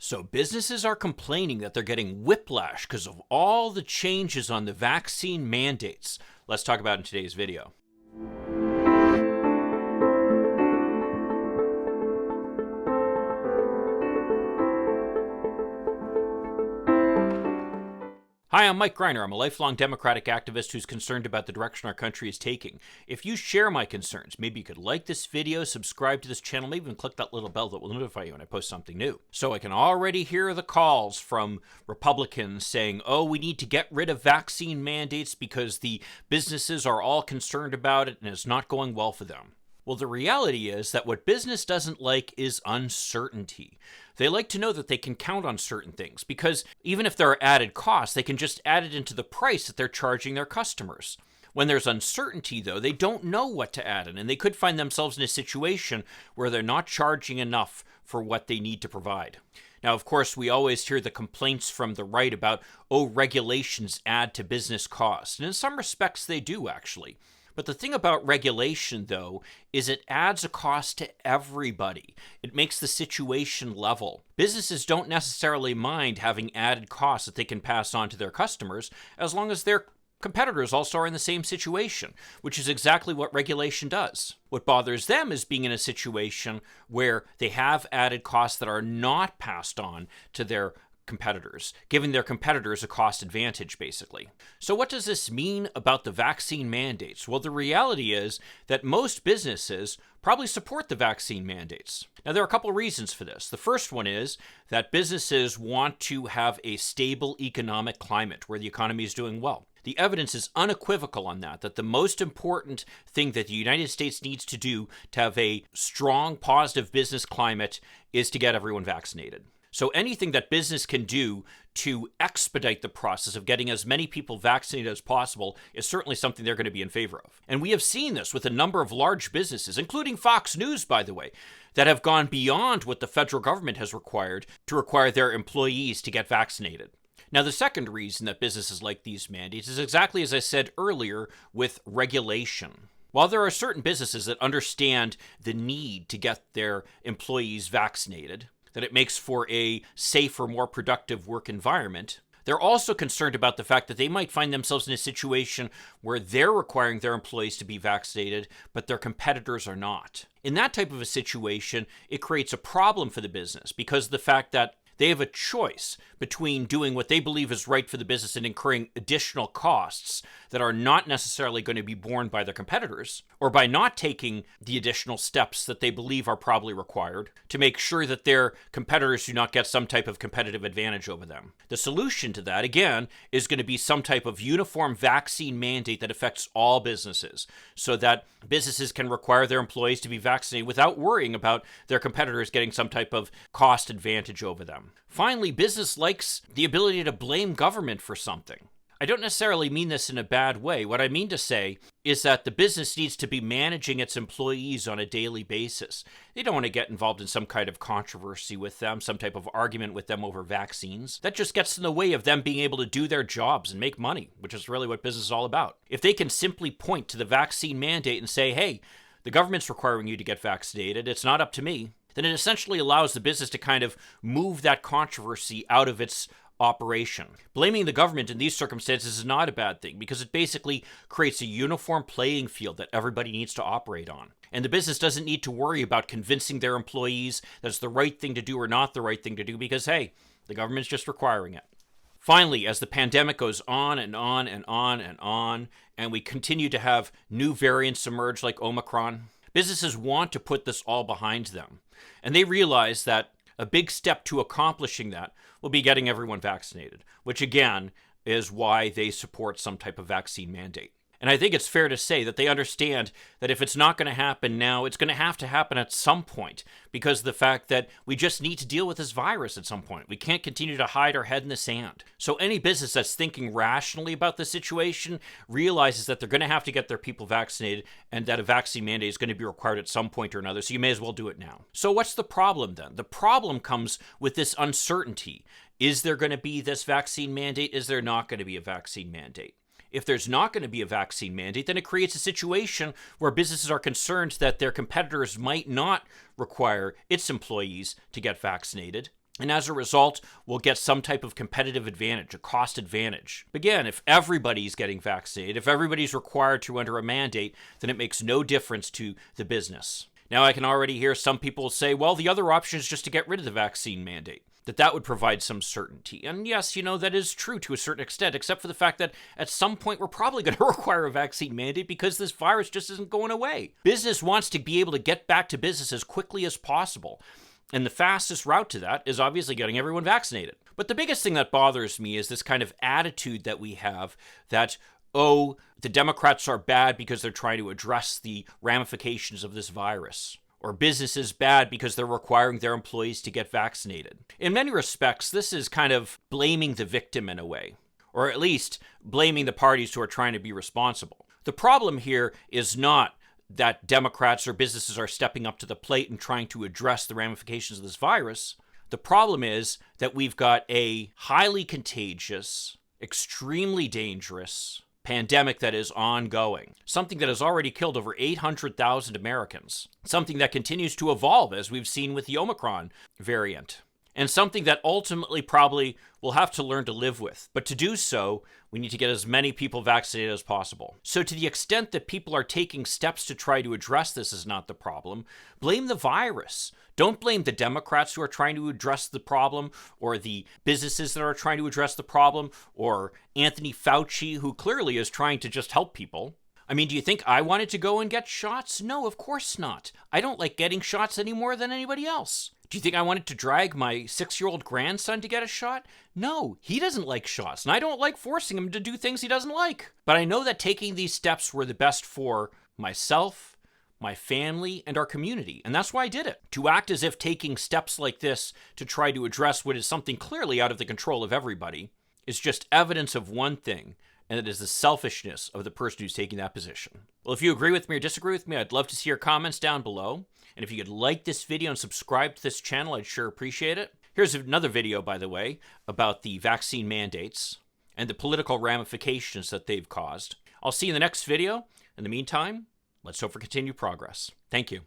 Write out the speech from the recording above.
So businesses are complaining that they're getting whiplash because of all the changes on the vaccine mandates. Let's talk about it in today's video. Hi, I'm Mike Greiner. I'm a lifelong Democratic activist who's concerned about the direction our country is taking. If you share my concerns, maybe you could like this video, subscribe to this channel, maybe even click that little bell that will notify you when I post something new. So I can already hear the calls from Republicans saying, oh, we need to get rid of vaccine mandates because the businesses are all concerned about it and it's not going well for them. Well, the reality is that what business doesn't like is uncertainty. They like to know that they can count on certain things because even if there are added costs, they can just add it into the price that they're charging their customers. When there's uncertainty, though, they don't know what to add in, and they could find themselves in a situation where they're not charging enough for what they need to provide. Now, of course, we always hear the complaints from the right about, oh, regulations add to business costs. And in some respects, they do, actually. But the thing about regulation, though, is it adds a cost to everybody. It makes the situation level. Businesses don't necessarily mind having added costs that they can pass on to their customers as long as their competitors also are in the same situation, which is exactly what regulation does. What bothers them is being in a situation where they have added costs that are not passed on to their competitors, giving their competitors a cost advantage, basically. So what does this mean about the vaccine mandates? Well, the reality is that most businesses probably support the vaccine mandates. Now, there are a couple of reasons for this. The first one is that businesses want to have a stable economic climate where the economy is doing well. The evidence is unequivocal on that the most important thing that the United States needs to do to have a strong, positive business climate is to get everyone vaccinated. So anything that business can do to expedite the process of getting as many people vaccinated as possible is certainly something they're going to be in favor of. And we have seen this with a number of large businesses, including Fox News, by the way, that have gone beyond what the federal government has required to require their employees to get vaccinated. Now, the second reason that businesses like these mandates is exactly as I said earlier with regulation. While there are certain businesses that understand the need to get their employees vaccinated, that it makes for a safer, more productive work environment, they're also concerned about the fact that they might find themselves in a situation where they're requiring their employees to be vaccinated, but their competitors are not. In that type of a situation, it creates a problem for the business because of the fact that they have a choice between doing what they believe is right for the business and incurring additional costs that are not necessarily going to be borne by their competitors, or by not taking the additional steps that they believe are probably required to make sure that their competitors do not get some type of competitive advantage over them. The solution to that, again, is going to be some type of uniform vaccine mandate that affects all businesses, so that businesses can require their employees to be vaccinated without worrying about their competitors getting some type of cost advantage over them. Finally, business likes the ability to blame government for something. I don't necessarily mean this in a bad way. What I mean to say is that the business needs to be managing its employees on a daily basis. They don't want to get involved in some kind of controversy with them, some type of argument with them over vaccines. That just gets in the way of them being able to do their jobs and make money, which is really what business is all about. If they can simply point to the vaccine mandate and say, hey, the government's requiring you to get vaccinated, it's not up to me, then it essentially allows the business to kind of move that controversy out of its operation. Blaming the government in these circumstances is not a bad thing because it basically creates a uniform playing field that everybody needs to operate on. And the business doesn't need to worry about convincing their employees that it's the right thing to do or not the right thing to do because, hey, the government's just requiring it. Finally, as the pandemic goes on and on and on and on, and we continue to have new variants emerge like Omicron, businesses want to put this all behind them. And they realize that a big step to accomplishing that will be getting everyone vaccinated, which again is why they support some type of vaccine mandate. And I think it's fair to say that they understand that if it's not going to happen now, it's going to happen at some point because of the fact that we just need to deal with this virus at some point. We can't continue to hide our head in the sand. So any business that's thinking rationally about the situation realizes that they're going to have to get their people vaccinated and that a vaccine mandate is going to be required at some point or another. So you may as well do it now. So what's the problem then? The problem comes with this uncertainty. Is there going to be this vaccine mandate? Is there not going to be a vaccine mandate? If there's not going to be a vaccine mandate, then it creates a situation where businesses are concerned that their competitors might not require its employees to get vaccinated. And as a result, we'll get some type of competitive advantage, a cost advantage. Again, if everybody's getting vaccinated, if everybody's required to under a mandate, then it makes no difference to the business. Now, I can already hear some people say, well, the other option is just to get rid of the vaccine mandate, that would provide some certainty. And yes, that is true to a certain extent, except for the fact that at some point we're probably going to require a vaccine mandate because this virus just isn't going away. Business wants to be able to get back to business as quickly as possible. And the fastest route to that is obviously getting everyone vaccinated. But the biggest thing that bothers me is this kind of attitude that we have that, oh, the Democrats are bad because they're trying to address the ramifications of this virus. Or business is bad because they're requiring their employees to get vaccinated. In many respects, this is kind of blaming the victim in a way. Or at least blaming the parties who are trying to be responsible. The problem here is not that Democrats or businesses are stepping up to the plate and trying to address the ramifications of this virus. The problem is that we've got a highly contagious, extremely dangerous pandemic that is ongoing, something that has already killed over 800,000 Americans, something that continues to evolve as we've seen with the Omicron variant, and something that ultimately probably we'll have to learn to live with. But to do so, we need to get as many people vaccinated as possible. So to the extent that people are taking steps to try to address this is not the problem, blame the virus. Don't blame the Democrats who are trying to address the problem, or the businesses that are trying to address the problem, or Anthony Fauci, who clearly is trying to just help people. I mean, do you think I wanted to go and get shots? No, of course not. I don't like getting shots any more than anybody else. Do you think I wanted to drag my 6-year-old grandson to get a shot? No, he doesn't like shots, and I don't like forcing him to do things he doesn't like. But I know that taking these steps were the best for myself, my family, and our community, and that's why I did it. To act as if taking steps like this to try to address what is something clearly out of the control of everybody is just evidence of one thing, and it is the selfishness of the person who's taking that position. Well, if you agree with me or disagree with me, I'd love to see your comments down below. And if you could like this video and subscribe to this channel, I'd sure appreciate it. Here's another video, by the way, about the vaccine mandates and the political ramifications that they've caused. I'll see you in the next video. In the meantime, let's hope for continued progress. Thank you.